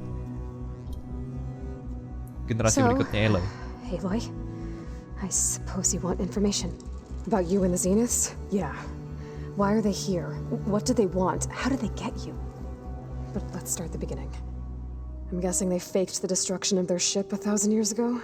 Generasi berikutnya Aloy.
Aloy, I suppose you want information about you and the Zeniths? Yeah. Why are they here? What do they want? How did they get you? But let's start the beginning. I'm guessing they faked the destruction of their ship 1,000 years ago?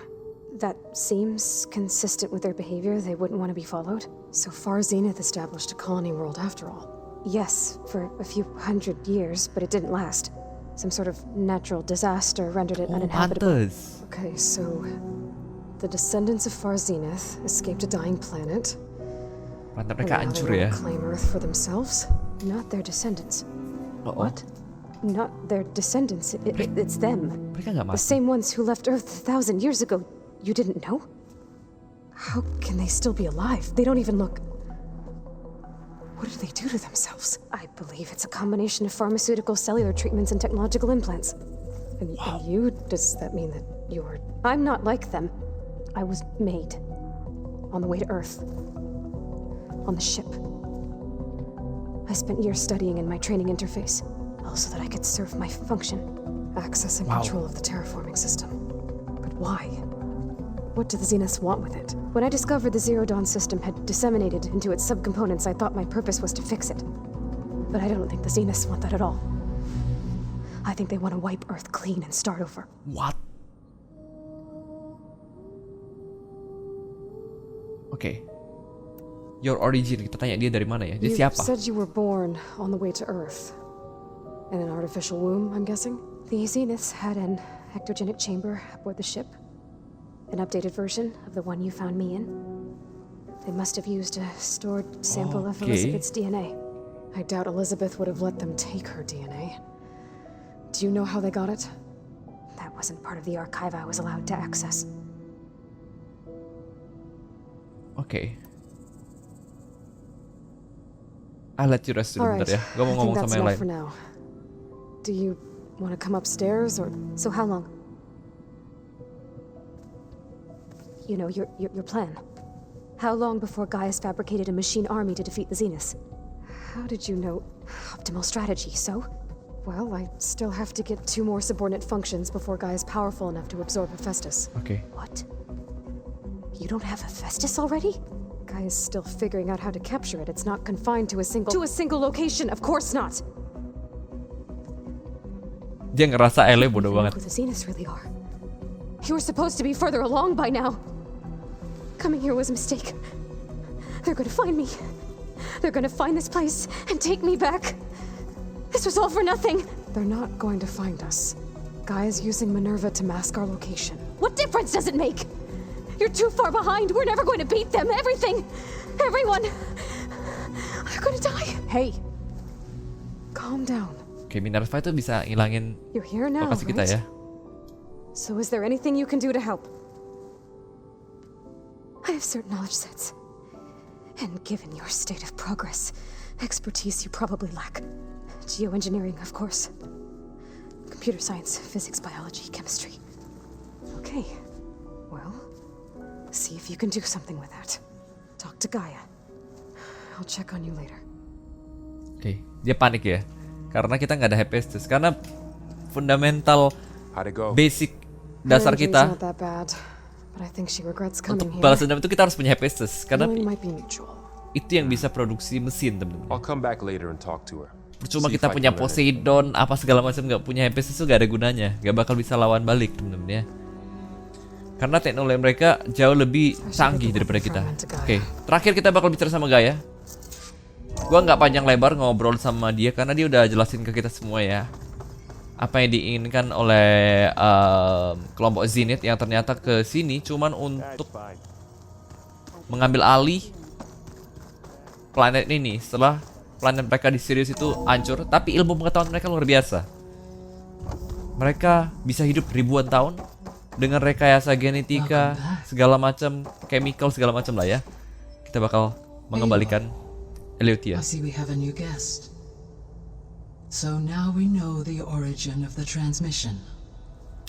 That seems consistent with their behavior. They wouldn't want to be followed. So far, Zenith established a colony world after all. Yes, for a few hundred years, but it didn't last. Some sort of natural disaster rendered it uninhabitable. Okay, so the descendants of Far Zenith escaped a dying planet.
Mereka hancur ya.
Claim Earth for themselves, not their descendants. What? Not their descendants. It's them. The same ones who left Earth 1,000 years ago. You didn't know? How can they still be alive? They don't even look. What do they do to themselves? I believe it's a combination of pharmaceutical, cellular treatments, and technological implants. And you? Does that mean that you're... I'm not like them. I was made. On the way to Earth. On the ship. I spent years studying in my training interface, all so that I could serve my function, access and control of the terraforming system. But why? What do the Zeniths want with it? When I discovered the Zero Dawn system had disseminated into its subcomponents, I thought my purpose was to fix it. But I don't think the Zeniths want that at all. I think they want to wipe Earth clean and start over.
What? Oke. Your origin, kita tanya dia dari mana ya? Dia
You
siapa?
said you were born on the way to Earth. In an artificial womb, I'm guessing? The Zeniths had an ectogenic chamber aboard the ship. An updated version of the one you found me in. They must have used a stored sample of Elizabeth's DNA. I doubt Elizabeth would have let them take her DNA. Do you know how they got it? That wasn't part of the archive I was allowed to access.
Oke. I'll let you rest dulu bentar ya. Gue mau ngomong sama yang lain.
For now. Do you want to come upstairs or so? How long? You know, your plan. How long before Gaius fabricated a machine army to defeat the Zeniths? How did you know optimal strategy? So? Well, I still have to get 2 more subordinate functions before Gaius is powerful enough to absorb Hephaestus.
Okay.
What? You don't have Hephaestus already? Gaius is still figuring out how to capture it. It's not confined to a single location. Of course not.
Dia ngerasa Aloy bodoh banget.
Who the Zeniths really are? You were supposed to be further along by now. Coming here was a mistake. They're gonna find me. They're gonna find this place and take me back. This was all for nothing. They're not going to find us. Gaia's using Minerva to mask our location. What difference does it make? You're too far behind. We're never going to beat them. Everything. Everyone. They're gonna die. Hey. Calm down.
Oke, Minerva itu bisa ngilangin
You're here now,
lokasi kita ya.
So is there anything you can do to help? I have certain knowledge sets. And given your state of progress, expertise you probably lack. Geoengineering, of course. Computer science, physics, biology, chemistry. Okay. Well, see if you can do something with that. Talk to Gaia. I'll check on you later.
Oke, dia panik ya. Karena kita nggak ada Hephaestus. Karena fundamental basic dasar kita untuk balas dendam itu kita harus punya Hephaestus. Karena itu yang bisa produksi mesin, teman-teman.
I'll come back later and talk to her.
Percuma kita punya Poseidon, apa segala macam, nggak punya Hephaestus itu nggak ada gunanya. Nggak bakal bisa lawan balik, teman-teman ya. Karena teknologi mereka jauh lebih canggih daripada kita. Oke, terakhir kita bakal bicara sama Gaia. Gua nggak panjang lebar ngobrol sama dia karena dia udah jelasin ke kita semua ya apa yang diinginkan oleh kelompok Zenith yang ternyata ke sini cuman untuk mengambil alih planet ini setelah planet mereka di Sirius itu hancur. Tapi ilmu pengetahuan mereka luar biasa. Mereka bisa hidup ribuan tahun dengan rekayasa genetika segala macam, chemical segala macam lah ya. Kita bakal mengembalikan Eleuthia.
I see we have a new guest. So now we know the origin of the transmission.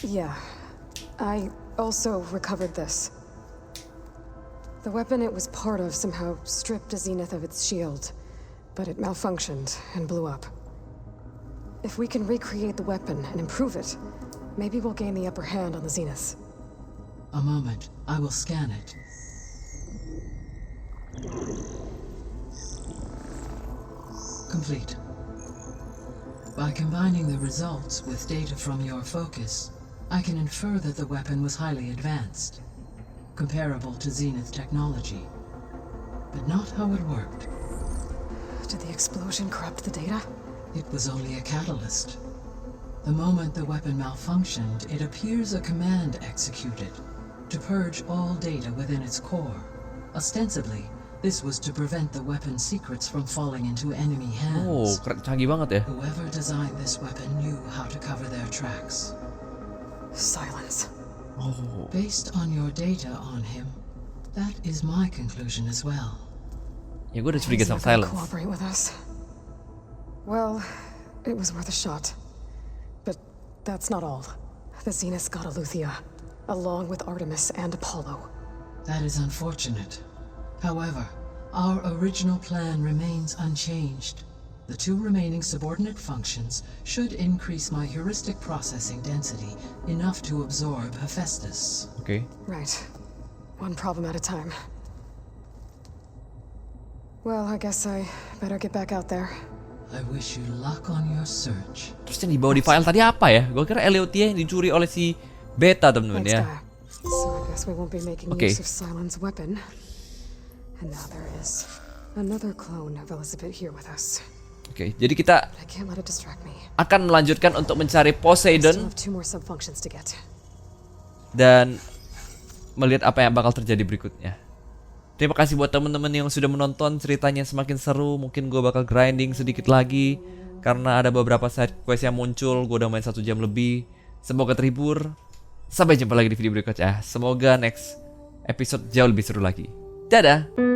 Yeah. I also recovered this. The weapon it was part of somehow stripped a Zenith of its shield, but it malfunctioned and blew up. If we can recreate the weapon and improve it, maybe we'll gain the upper hand on the Zeniths.
A moment. I will scan it. Complete. By combining the results with data from your focus, I can infer that the weapon was highly advanced, comparable to Zenith technology, but not how it worked.
Did the explosion corrupt the data?
It was only a catalyst. The moment the weapon malfunctioned, it appears a command executed to purge all data within its core. Ostensibly, this was to prevent the weapon's secrets from falling into enemy hands.
Oh, canggih banget ya.
Whoever designed this weapon knew how to cover their tracks.
Silence.
Oh. Based on your data on him, that is my conclusion as well.
Ya, gue udah curiga sama Silence.
Cooperate with us. Well, it was worth a shot. But that's not all. The Zeniths got Eleuthia, along with Artemis and Apollo.
That is unfortunate. However, our original plan remains unchanged. The 2 remaining subordinate functions should increase my heuristic processing density enough to absorb Hephaestus.
Oke.
Right. One problem at a time. Well, I guess I better get back out there.
I wish you luck on your search.
Terus yang dibawa di file tadi apa ya? Gue kira Eliotia yang dicuri oleh si Beta, temen-temen ya.
So I guess we won't be making use of Silent's weapon. And now there is another clone of Elizabeth here with us.
Oke, jadi kita
I can't let it distract me.
akan melanjutkan untuk mencari
I still
Poseidon
have 2 more subfunctions to get.
dan melihat apa yang bakal terjadi berikutnya. Terima kasih buat temen-temen yang sudah menonton ceritanya semakin seru. Mungkin gue bakal grinding sedikit lagi karena ada beberapa side quest yang muncul. Gue udah main 1 jam lebih. Semoga terhibur. Sampai jumpa lagi di video berikutnya. Semoga next episode jauh lebih seru lagi. Dadah.